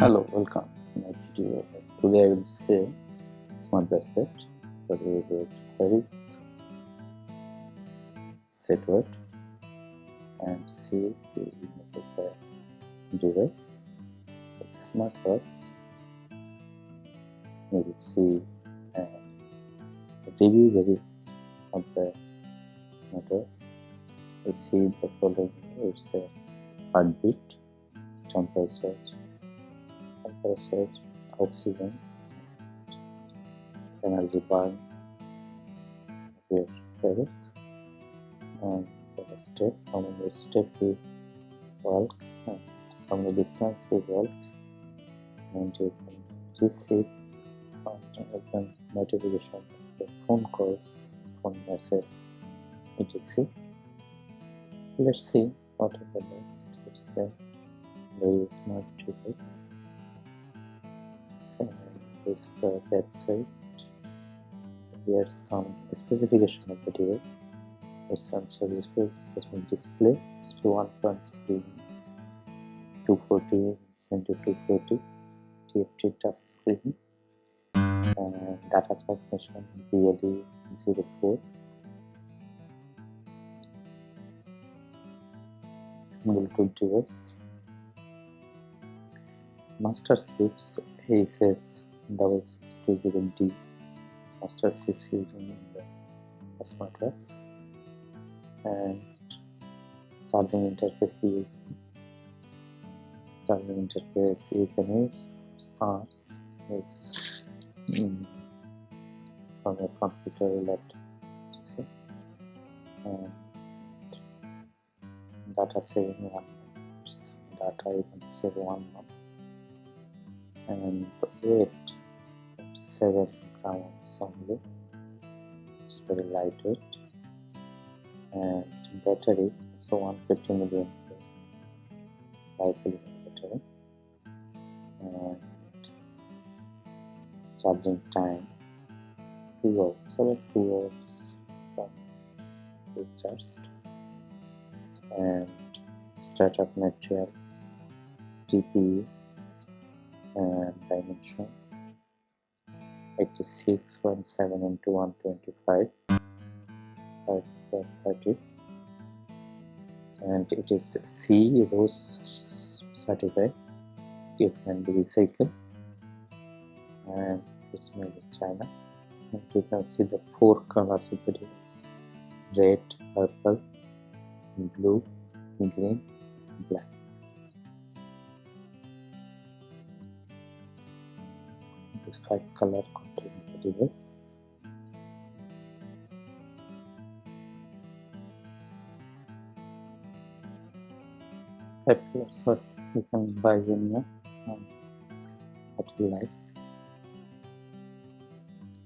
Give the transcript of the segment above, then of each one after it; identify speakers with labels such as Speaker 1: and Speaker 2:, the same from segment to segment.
Speaker 1: Hello, welcome to my video. Today I will say smart bracelet for your health, set weight, and see the image of the device. It's a smartwatch. You will see the review of the smartwatch. You see the following. It's a heartbeat, temperature, oxygen, energy burn of your health, and the step, how many steps you walk, and how many distance you walk, and you can receive open notification of the phone calls, phone messages, etc. Let's see what are the next. It's a very smart device. This is the website. Here's some specification of the device. It's sensor display, display 1.3 inch, 240 into 240 TFT touch screen, and data transmission BLE04. Bluetooth device. Master chips ASUS 6620D. Master chips using in the smartwatch, and charging interface USB. Charging interface you can use SARS is from a computer laptop, and data saving 1 month. Data you can save 1 month, and weight 7 grams only. It's very lightweight, and battery it's a 150 million battery, and charging time 2 hours, about 2 hours from full charged, and startup material GPU and dimension 86.7 into 125 30, and it is C Rose certified. It can be recycled, and it's made in China. And you can see the 4 colors of the device: red, purple, blue, green, black. This 5 color contain the device. That's what you can buy them what you like.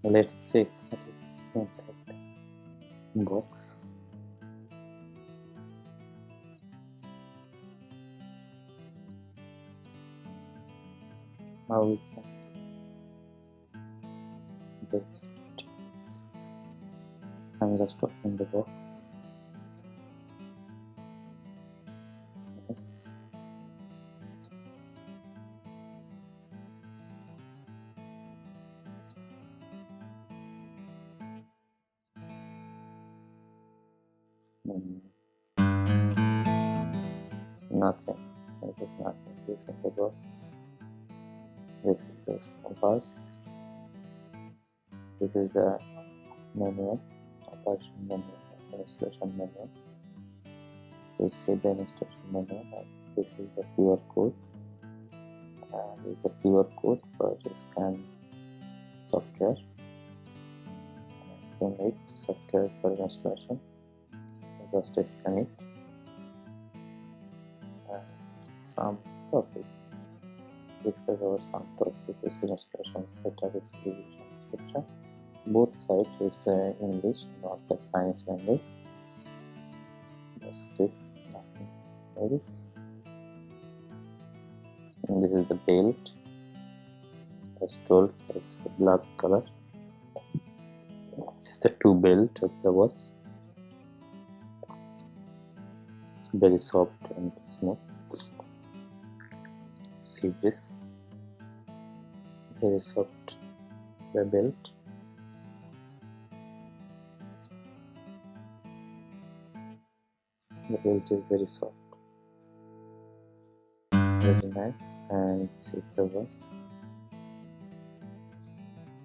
Speaker 1: Let's check what is inside the box. Now we can get this. I'm just opening the box. Yes. Nothing. I did nothing. This is the box. This is the compass. This is the manual, operation manual, installation manual. You see the installation manual, and this is the QR code. This is the QR code for the scan software. You need software for installation. Just scan it. Some topic. Discuss about some topic, installation, setup, specification, etc. Both sides it's English, and one side science language. Just this, nothing else. And this is the belt. As told, it's the black color. This is the 2 belt of the watch. Very soft and smooth. See this. very soft the belt. The belt is very soft, very nice. And this is the watch.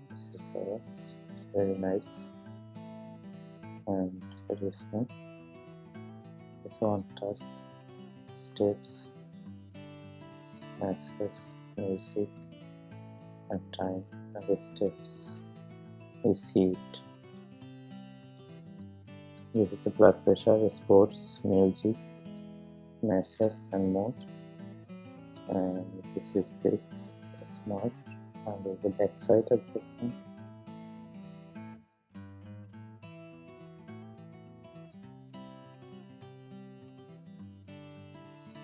Speaker 1: This is the watch. It's very nice and very smooth. This one touch steps, messages, music, and time. And the steps, you see it. This is the blood pressure, sports, music, message, and more. And this is this smart, and this is the back side of this one.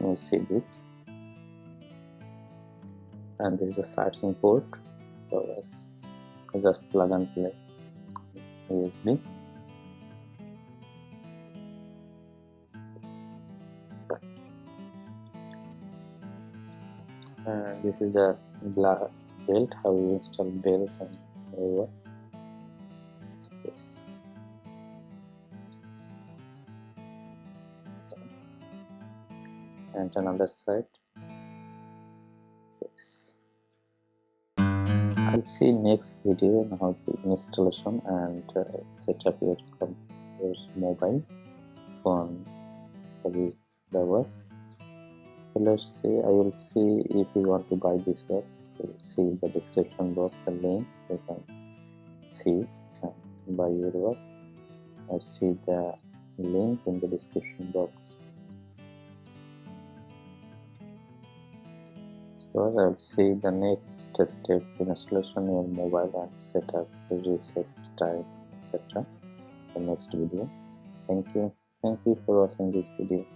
Speaker 1: You see this, and this is the charging port. So let's just plug and play USB. And this is the belt, how we install belt and was this. And another side this. I'll see next video on how to installation and set up your mobile phone for the watch. So let's see. I will see if you want to buy this watch. You will see the description box a link. You can see and buy your watch. I'll see the link in the description box. So I'll see the next step in installation your mobile and set up, reset time, etc. The next video. Thank you for watching this video.